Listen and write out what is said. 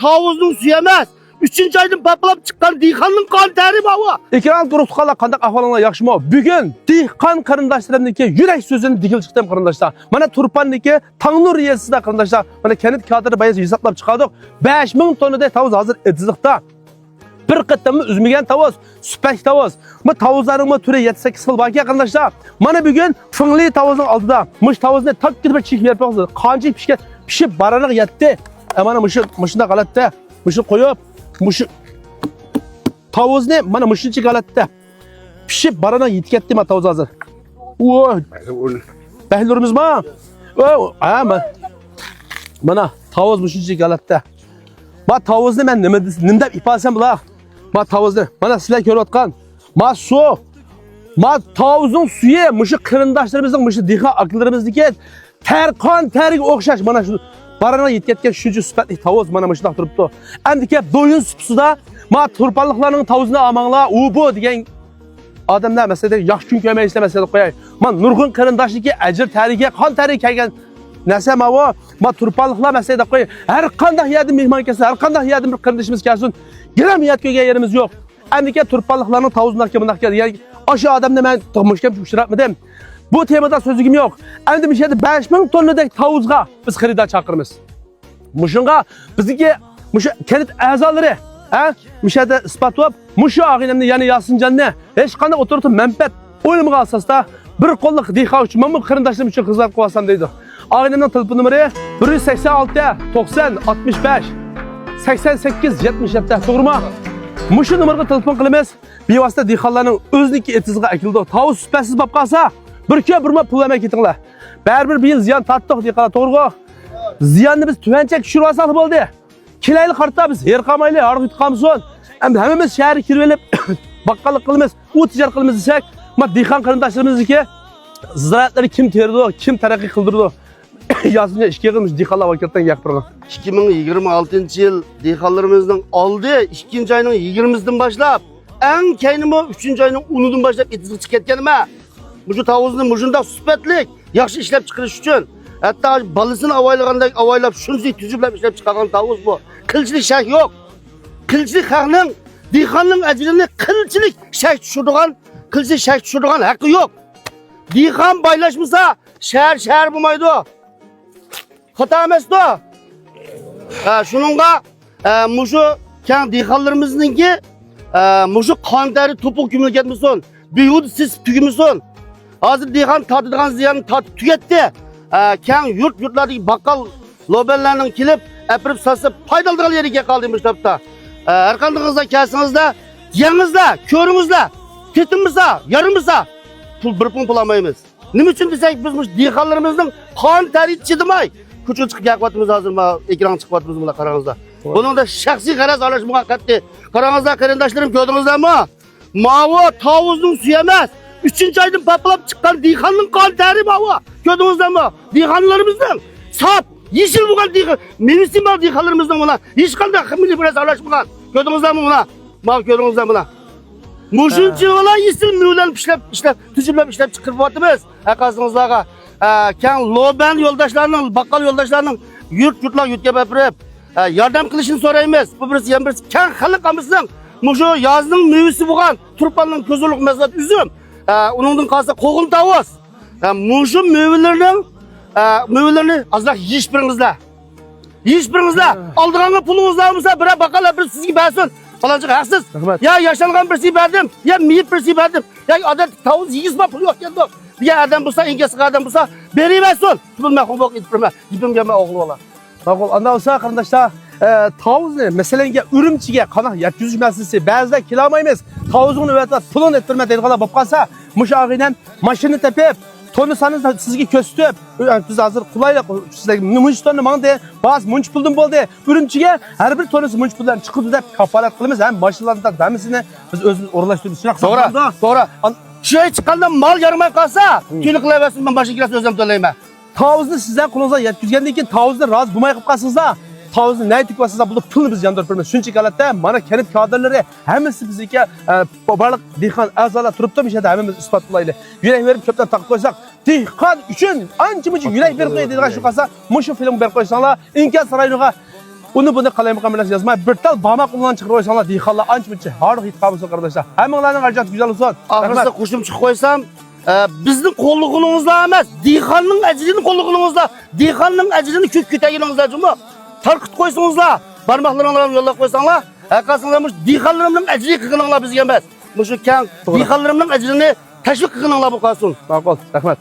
Tavuzun suyu emas. 3. aydan patlab çıkan diyhanın kan teri baba. Ekran turuktuqala qandaq ahvalinglar yaxshimi? Bugun dehqon qarindoshlarimniki yurak so'zini digil chiqdim qarindoshlar. Mana Turpanniki Tangnur yezisida qarindoshlar. Mana kanit kadri bayaz hisoblab chiqardik. 5000 tonnadek tavuz hozir idiziqda. Bir qattamı üzmegen tavuz, süpek tavuz. Bu tavuzlarımı türe 7-8 xil baki qarindoshlar. Mana bugun fınli tavuzun aldıda. Mış tavuzni tak gidip çiğ verip oldu. Qancha pişib baraniq yetdi. Mana muşunda qalatda. Muшу qo'yib, muшу tavuzni mana mushuncha qalatda. Pishib baraniq yetib ketdi mana tavuz hozir. Voy. Bahlurimiz mi? Mana tavuz mushuncha qalatda. Ma tavuzni men nima deb ifodasam bular? Ma tavuzni mana sizlar ko'rayotgan. Ma su. Ma tavuzning suyi mushu qarindoshlarimizning mushu dehqon akalarimizniki terqon teriga o'xshash mana shu baraniq yetkazgan shuncha sifatli tavuz mana shunday turibdi. Endi kelib do'yin supsida ma turpanliqlarning tavuzini olmanglar, u bu degan odamlar masalan yaxshi kun ko'rmaysiz masalan qo'yay. Men nurg'un qarindoshligi ajr tariga, qon tariga kelgan narsa ma turpanliqlar masalan qo'yay. Har qanday yerda mehmon kelsa, har qanday yerda bir qarindoshimiz kelsin, gram yet ko'rgan yerimiz yo'q. Endi kelib turpanliqlarning tavuzlariga bunday yani o'sha odamni men tug'mishga uchratmadim. Bu temada sözüm yok. Endi müşahede 5000 tonnadek tavuzga biz xaridor chaqiramiz. Muşunga bizdeki muşu kanit a'zolari, müşahede isbotlab, muşu ag'inamni yani Yasinjanni hech qanday o'tirib manfaat o'ylamga asosda bir qo'lliq dehqon uchun men bu qarindoshlarim uchun xizmat qilasam deydi. Ag'inamning telefon nomeri 186 90 65 88 77 to'g'rimi? Muşu nomerga telefon qilamiz. Bevosita dehqonlarning o'zniki etizga akildi. Tavuz supasiz bo'lib qolsa, bir pul vermek ketinglar. Baribir bir yil ziyon tatdiq dehqonlar, to'g'ri? Ziyonni biz tuvancha tushirib olsak bo'ldi. Kelayli qarta biz yer qamayli, arq yutqamson. Endi hammamiz shaharga kirib olib baqqallik qilamiz, u tijorat qilamiz desak, ma dehqon qarindoshlarimizniki ziraatları kim terdi, kim taraqqiy qildirdi? Yazınca ishga qilmish dehqonlar vakildan gapirgan. 2026 yıl dehqonlarimizning oldi 2. ayning 20'sidan başlap, en keynimi 3. ayning 10'undan başlap etizga chiqib ketganmi? Bu tavuzni mujunda süpetlik, yaxshi ishlab chiqarish uchun, hatta balasini avaylagandek avaylab, shunisi tujublab ishlab chiqargan tavuz bu. Qilchilik shak yo'q. Qilchilik xalqning, dehqonning ajrini qilchilik shak tushirgan, qilchilik shak tushirgan haqqi yo'q. Dehqon baylashmasa, shahar bo'lmaydi. Xato emasdi. Shuningga mushu keng dehqonlarimizningki mushu qon teri to'piq ko'milib ketmasin, beyhudsiz tugmasin. Hazır dehqon tatadigan ziyonni tatib tugatdi. Keng yurtlardagi baqqal loballarning kelib, apirib sasib foydalanadigan yeriga qoldi mushtapda. Har qanday kelsingizda, yengizlar, ko'ringizlar, ketimizsa, yarimizsa bir pul olmaymiz. Nima uchun desak, biz bu dehqonlarimizning qon teri chidamay, ko'chaga chiqib gapiryapmiz hozir, ekran chiqyapmiz bular qarangizlar. Buningda shaxsiy qaraz olish muvaqqatli. Qarangizlar qarindoshlarim, ko'rdingizlarmi? Mavi tavuzning suyi emas. 3. aydan patlab çıkan dehqonning qon teri baba. Ko'rdingizlarmi? Dehqonlarimizning sap, yeşil bo'lgan dehqon, mevsim dehqonlarimizning mana hech qanday milliy bilan aralashmagan. Ko'rdingizlarmi mana? Mana ko'rdingizlarmi mana? Mushuncha bola yeşil mevlarni ishlab, tujublab ishlab chiqaryapmiz. Aqasingizlarga keng loban yo'ldoshlarining, baqqal yo'ldoshlarining yurtlar yurtga bapirib, yordam qilishini so'raymiz. Bu birisi ham birisi keng xalqimizning mushu yozning mevasi bo'lgan turpanning ko'zliq mazat üzüm. Onundan kalsa qo'g'in tavuz. Mushu mevelerini azroq yeyish biringizlar. Yeyish biringizlar. Oldirgan pulingizlar bo'lsa, bir baqqalar bir sizga bersin. Falanchi haqsiz. Ya yashalgan birisi berdim, ya miyib birisi berdim. Ya odat tavuz yeyizma pul yo'q endi. Bir adam bo'lsa, engasi adam bo'lsa, beraversin. Bilmay qo'yib ettirma. Yipimga men o'g'il bola. Ma'qul. Anda olsa qarindoshlar, tavuzni masalan Urumchiga qanaq yetkazish masalasi ba'zida kelolmaymiz. Tavuzning navbatda pulini ettirma deydiganlar bo'lib qolsa, mush ag'inam mashina tepib, tonni sanini sizga ko'rsatib, biz hozir qulaylik sizlarga munch tonni mangda, bas munch puldan bo'ldi. Urumchiga har bir tonnisi munch puldan chiqdi deb kafolat qilamiz. Ham mashinalardan damasini biz o'zimiz o'rlashtirib shunaqa. To'g'ri. Shu chiqqanda mal yaramay qolsa, kuni qilaversin, men boshqa kirasi o'zim to'layman. Tavuzni sizlar qo'lingizga yetkazgandan keyin tavuzni rozi bo'lmay qolib qolsangizlar, tavuzni ney tikvasizlar, bu pulni biz yondirib beramiz. Shuncha qalatda mana kanit kadrlari hammasi bizga barliq dehqon a'zolar turibdi, mishada hammamiz isbotlaylik. Yurak berib ko'pdan taqib qo'ysak, dehqon uchun ancha-muncha yurak berib qo'yadigan shu qolsa, mushu film berib qo'ysanglar, Inkas rayoniga Onu bunu kalaymaqam bilan yazmay bir tal bamaq ulan chiqarib qo'ysanlar dehqonlar ancha muncha harıq yetib bo'lsin qardoshlar. Hammanglarning xarajati güzel olsun. Ahırsa kuşum çıkıp koysam, bizning qo'llig'imizda emas, dehqonning ajrini qo'llig'imizda, dehqonning ajrini ko'k ko'taginingizda jumbo. Tarqit qo'ysingizlar, barmoqlaringlarni yo'llab qo'ysanglar, haqiqatdan dehqonlarimning ajri qilganinglar bizga emas. Shu kan dehqonlarimning ajrini tashviq qilganinglar bu qolsin. Ma'qul, rahmat.